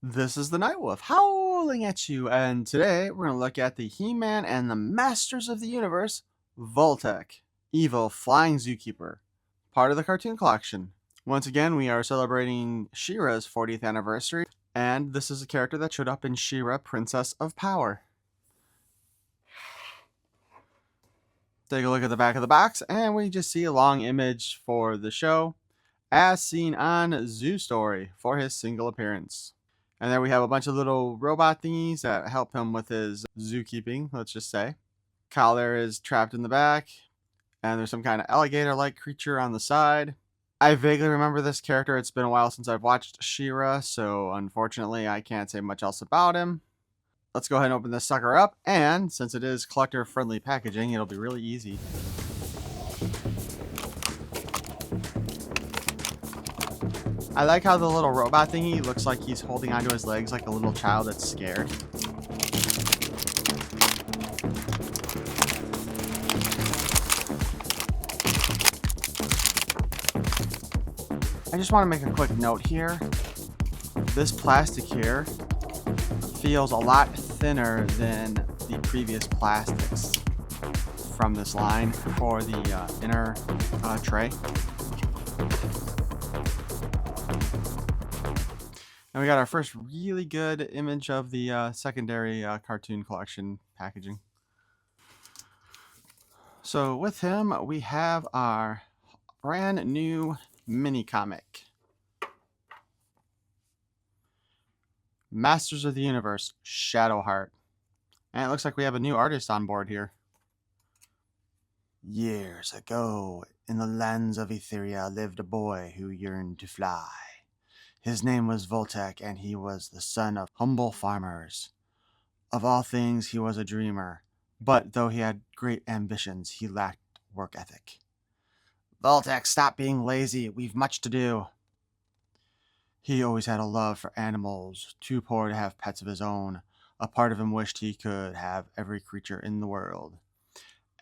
This is the Night Wolf howling at you, and today we're going to look at the He-Man and the Masters of the Universe, Vultak, evil flying zookeeper, part of the cartoon collection. Once again, we are celebrating She-Ra's 40th anniversary, and this is a character that showed up in She-Ra, Princess of Power. Take a look at the back of the box, and we just see a long image for the show, as seen on Zoo Story for his single appearance. And there we have a bunch of little robot thingies that help him with his zookeeping, let's just say. Collar is trapped in the back, and there's some kind of alligator-like creature on the side. I vaguely remember this character. It's been a while since I've watched She-Ra, so unfortunately I can't say much else about him. Let's go ahead and open this sucker up, and since it is collector-friendly packaging, it'll be really easy. I like how the little robot thingy looks like he's holding onto his legs like a little child that's scared. I just want to make a quick note here. This plastic here feels a lot thinner than the previous plastics from this line for the inner tray. And we got our first really good image of the secondary cartoon collection packaging. So with him, we have our brand new mini comic, Masters of the Universe, Shadowheart. And it looks like we have a new artist on board here. Years ago, in the lands of Etheria lived a boy who yearned to fly. His name was Vultak, and he was the son of humble farmers. Of all things, he was a dreamer, but though he had great ambitions, he lacked work ethic. Vultak, stop being lazy. We've much to do. He always had a love for animals, too poor to have pets of his own. A part of him wished he could have every creature in the world.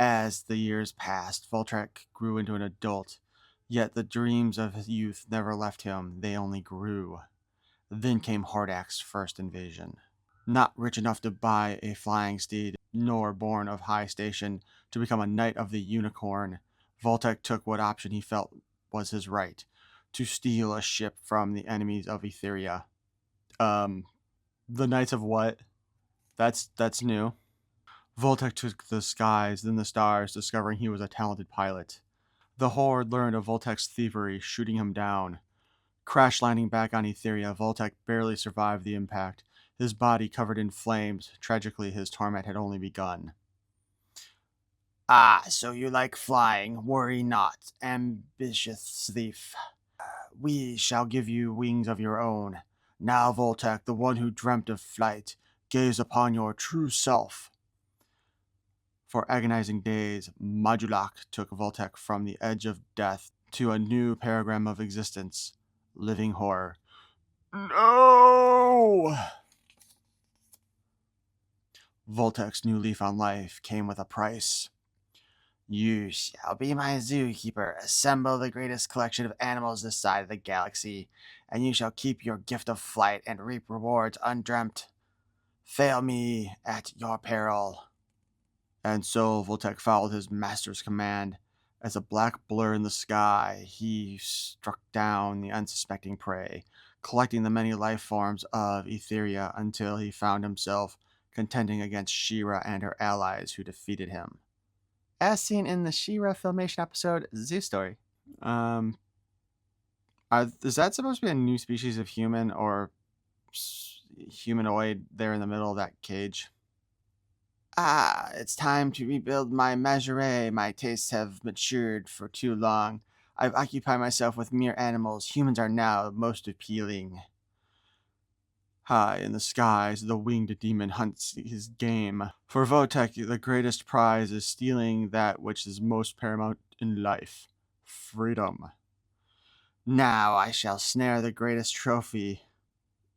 As the years passed, Vultak grew into an adult, yet the dreams of his youth never left him, they only grew. Then came Hordak's first invasion. Not rich enough to buy a flying steed, nor born of high station to become a knight of the unicorn, Vultak took what option he felt was his right, to steal a ship from the enemies of Etheria. The Knights of what? That's new. Vultak took the skies, then the stars, discovering he was a talented pilot. The Horde learned of Vultak's thievery, shooting him down. Crash landing back on Etheria, Vultak barely survived the impact, his body covered in flames. Tragically, his torment had only begun. Ah, so you like flying. Worry not, ambitious thief. We shall give you wings of your own. Now, Vultak, the one who dreamt of flight, gaze upon your true self. For agonizing days, Modulak took Vultak from the edge of death to a new paradigm of existence, living horror. No! Vultak's new leaf on life came with a price. You shall be my zookeeper. Assemble the greatest collection of animals this side of the galaxy, and you shall keep your gift of flight and reap rewards undreamt. Fail me at your peril. And so Vultak followed his master's command. As a black blur in the sky, he struck down the unsuspecting prey, collecting the many life forms of Etheria until he found himself contending against She-Ra and her allies who defeated him. As seen in the She-Ra Filmation episode, Zoo Story. Is that supposed to be a new species of human or humanoid there in the middle of that cage? Ah, it's time to rebuild my menagerie. My tastes have matured for too long. I've occupied myself with mere animals. Humans are now most appealing. High in the skies, the winged demon hunts his game. For Vultak, the greatest prize is stealing that which is most paramount in life, freedom. Now I shall snare the greatest trophy,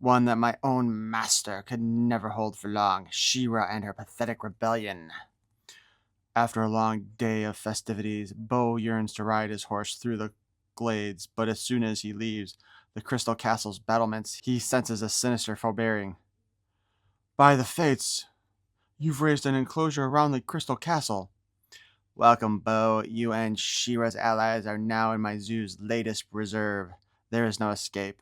one that my own master could never hold for long, She-Ra and her pathetic rebellion. After a long day of festivities, Bo yearns to ride his horse through the glades, but as soon as he leaves, the Crystal Castle's battlements, he senses a sinister foreboding. By the fates, you've raised an enclosure around the Crystal Castle. Welcome, Bo. You and She-Ra's allies are now in my zoo's latest reserve. There is no escape.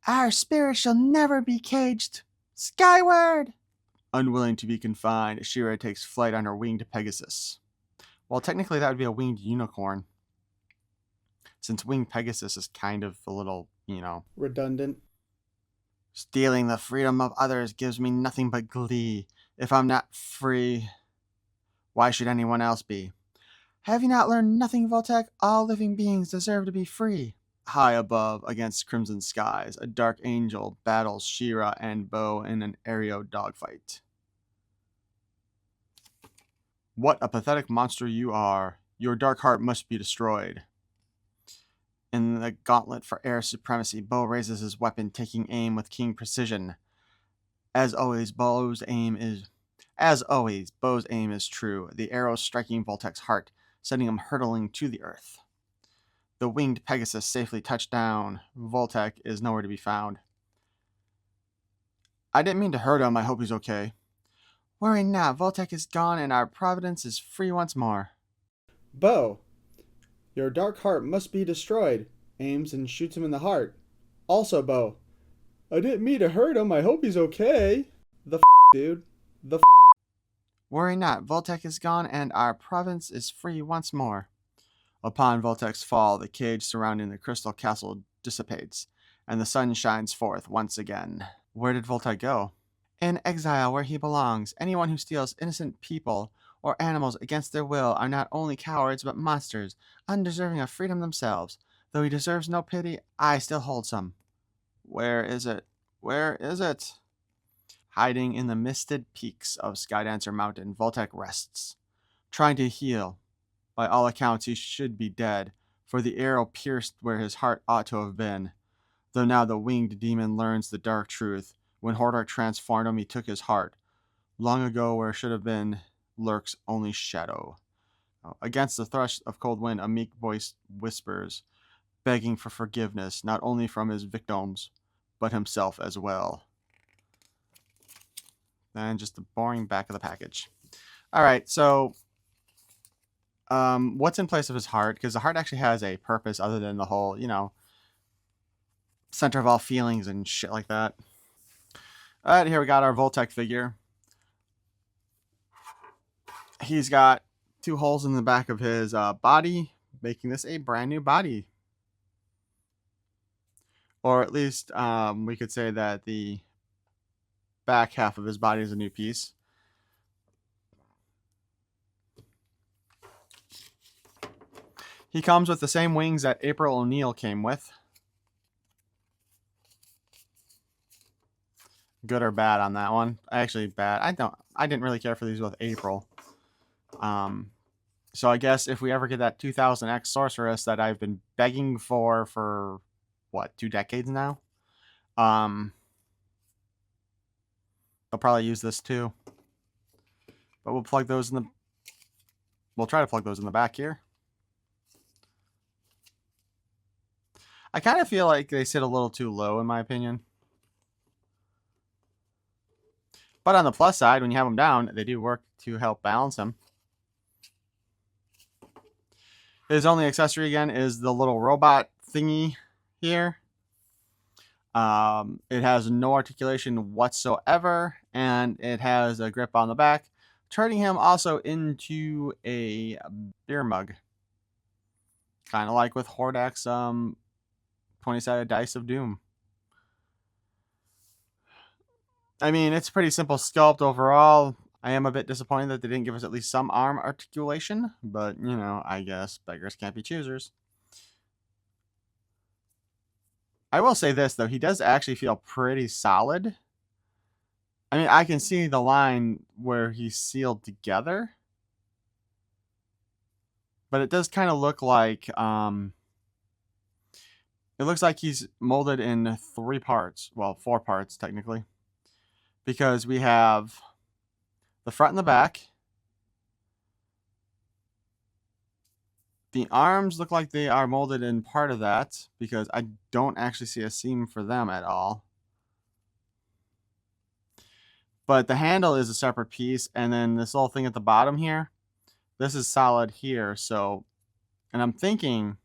Our spirit shall never be caged. Skyward! Unwilling to be confined, She-Ra takes flight on her winged Pegasus. Well, technically that would be a winged unicorn. Since winged Pegasus is kind of a little, redundant. Stealing the freedom of others gives me nothing but glee. If I'm not free, why should anyone else be? Have you not learned nothing, Vultak? All living beings deserve to be free. High above, against crimson skies, a dark angel battles She-Ra and Bo in an aerial dogfight. What a pathetic monster you are. Your dark heart must be destroyed. In the gauntlet for air supremacy, Bo raises his weapon, taking aim with keen precision. As always, Bo's aim is true, the arrow striking Vultak's heart, sending him hurtling to the earth. The winged Pegasus safely touched down. Vultak is nowhere to be found. I didn't mean to hurt him. I hope he's okay. Worry not. Vultak is gone and our providence is free once more. Bo, your dark heart must be destroyed. Aims and shoots him in the heart. Also, Bo, I didn't mean to hurt him. I hope he's okay. Dude. Worry not. Vultak is gone and our province is free once more. Upon Vultak's fall, the cage surrounding the Crystal Castle dissipates, and the sun shines forth once again. Where did Vultak go? In exile, where he belongs. Anyone who steals innocent people or animals against their will are not only cowards but monsters, undeserving of freedom themselves. Though he deserves no pity, I still hold some. Where is it? Where is it? Hiding in the misted peaks of Skydancer Mountain, Vultak rests, trying to heal. By all accounts, he should be dead, for the arrow pierced where his heart ought to have been. Though now the winged demon learns the dark truth. When Horde transformed him, he took his heart. Long ago, where it should have been, lurks only shadow. Against the thrush of cold wind, a meek voice whispers, begging for forgiveness, not only from his victims, but himself as well. And just the boring back of the package. All right, so what's in place of his heart? Because the heart actually has a purpose other than the whole, center of all feelings and shit like that. All right, here we got our Vultak figure. He's got 2 holes in the back of his body, making this a brand new body. Or at least we could say that the back half of his body is a new piece. He comes with the same wings that April O'Neil came with. Good or bad on that one? Actually, bad. I didn't really care for these with April. So I guess if we ever get that 2000X Sorceress that I've been begging for what, 2 decades now? They'll probably use this too. But we'll try to plug those in the back here. I kind of feel like they sit a little too low in my opinion. But on the plus side, when you have them down, they do work to help balance them. His only accessory, again, is the little robot thingy here. It has no articulation whatsoever, and it has a grip on the back, turning him also into a beer mug. Kind of like with Hordak's 20-sided Dice of Doom. I mean, it's a pretty simple sculpt overall. I am a bit disappointed that they didn't give us at least some arm articulation, but, I guess beggars can't be choosers. I will say this, though. He does actually feel pretty solid. I mean, I can see the line where he's sealed together. But it does kind of look like... it looks like he's molded in 3 parts. Well, 4 parts, technically. Because we have the front and the back, The arms look like they are molded in part of that because I don't actually see a seam for them at all. But the handle is a separate piece, and then this little thing at the bottom here, this is solid here. So, and I'm thinking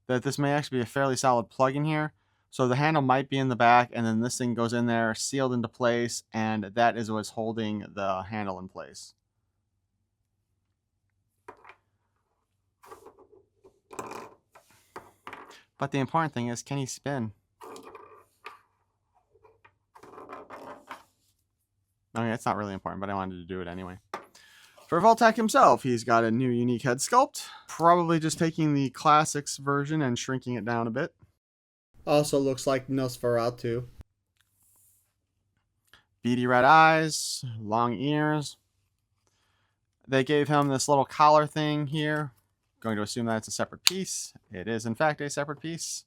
that this may actually be a fairly solid plug in here. So the handle might be in the back, and then this thing goes in there, sealed into place, and that is what's holding the handle in place. But the important thing is, can he spin? Okay, it's not really important, but I wanted to do it anyway. For Vultak himself, he's got a new unique head sculpt. Probably just taking the Classics version and shrinking it down a bit. Also looks like Nosferatu. Beady red eyes, long ears. They gave him this little collar thing here. Going to assume that it's a separate piece. It is, in fact, a separate piece.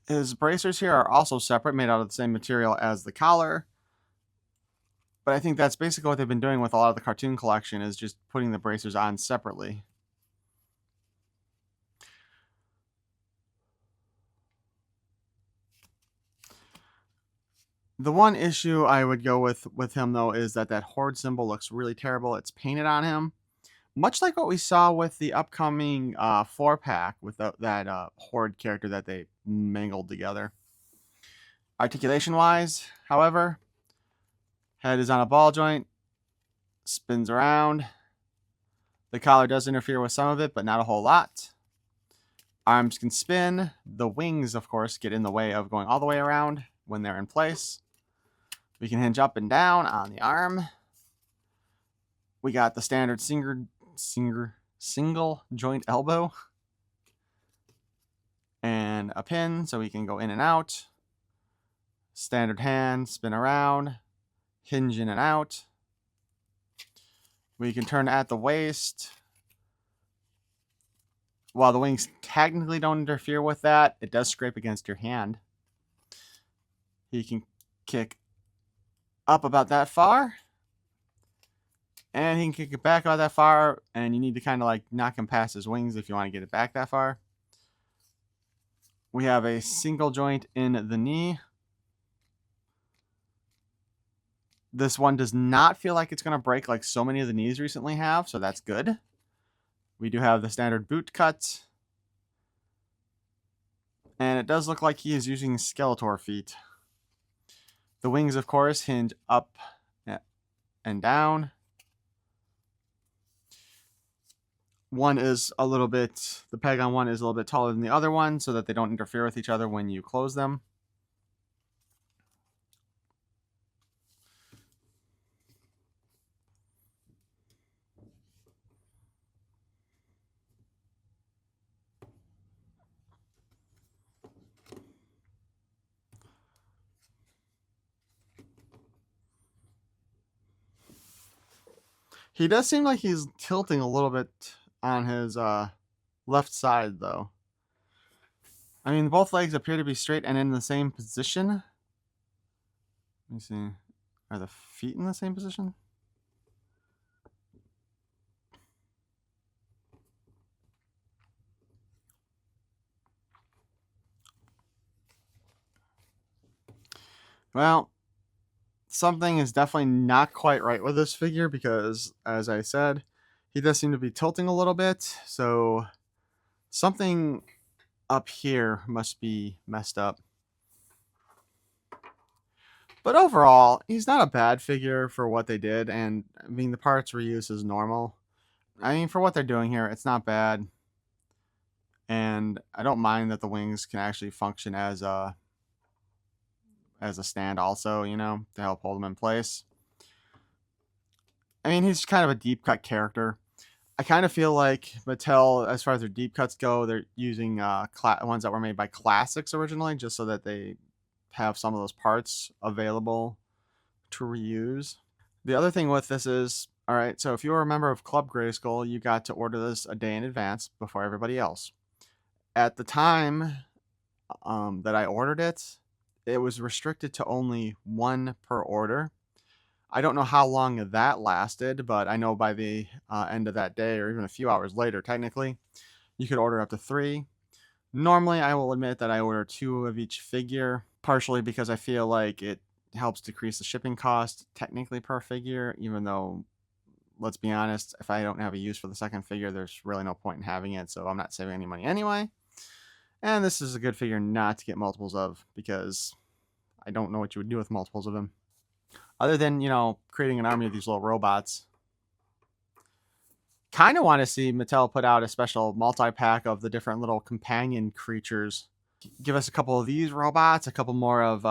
His bracers here are also separate, made out of the same material as the collar. But I think that's basically what they've been doing with a lot of the cartoon collection, is just putting the bracers on separately. The one issue I would go with him, though, is that Horde symbol looks really terrible. It's painted on him. Much like what we saw with the upcoming 4-pack with that Horde character that they mangled together. Articulation-wise, however, head is on a ball joint, spins around. The collar does interfere with some of it, but not a whole lot. Arms can spin. The wings, of course, get in the way of going all the way around when they're in place. We can hinge up and down on the arm. We got the standard single joint elbow and a pin so we can go in and out. Standard hand, spin around, hinge in and out. We can turn at the waist. While the wings technically don't interfere with that, it does scrape against your hand. He can kick up about that far, and he can kick it back about that far, and you need to kind of like knock him past his wings if you want to get it back that far. We have a single joint in the knee. This one does not feel like it's going to break like so many of the knees recently have, so that's good. We do have the standard boot cut, and it does look like he is using Skeletor feet. The wings, of course, hinge up and down. One is a little bit, the peg on one is a little bit taller than the other one so that they don't interfere with each other when you close them. He does seem like he's tilting a little bit on his left side, though. I mean, both legs appear to be straight and in the same position. Let me see. Are the feet in the same position? Well, something is definitely not quite right with this figure because, as I said, he does seem to be tilting a little bit. So something up here must be messed up. But overall, he's not a bad figure for what they did. And I mean, the parts reuse is normal. I mean, for what they're doing here, it's not bad. And I don't mind that the wings can actually function as a stand also, you know, to help hold them in place. I mean, he's kind of a deep cut character. I kind of feel like Mattel, as far as their deep cuts go, they're using ones that were made by Classics originally, just so that they have some of those parts available to reuse. The other thing with this is, all right, so if you were a member of Club Grayskull, you got to order this a day in advance before everybody else. At the time that I ordered it, it was restricted to only one per order. I don't know how long that lasted, but I know by the end of that day, or even a few hours later, technically, you could order up to 3. Normally, I will admit that I order 2 of each figure, partially because I feel like it helps decrease the shipping cost technically per figure, even though, let's be honest, if I don't have a use for the second figure, there's really no point in having it, so I'm not saving any money anyway. And this is a good figure not to get multiples of, because I don't know what you would do with multiples of him. Other than, creating an army of these little robots. Kind of want to see Mattel put out a special multi-pack of the different little companion creatures. Give us a couple of these robots, a couple more of,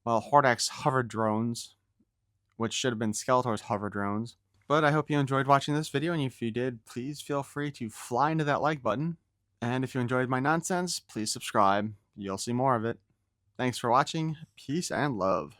Horde's hover drones, which should have been Skeletor's hover drones. But I hope you enjoyed watching this video, and if you did, please feel free to fly into that like button. And if you enjoyed my nonsense, please subscribe. You'll see more of it. Thanks for watching. Peace and love.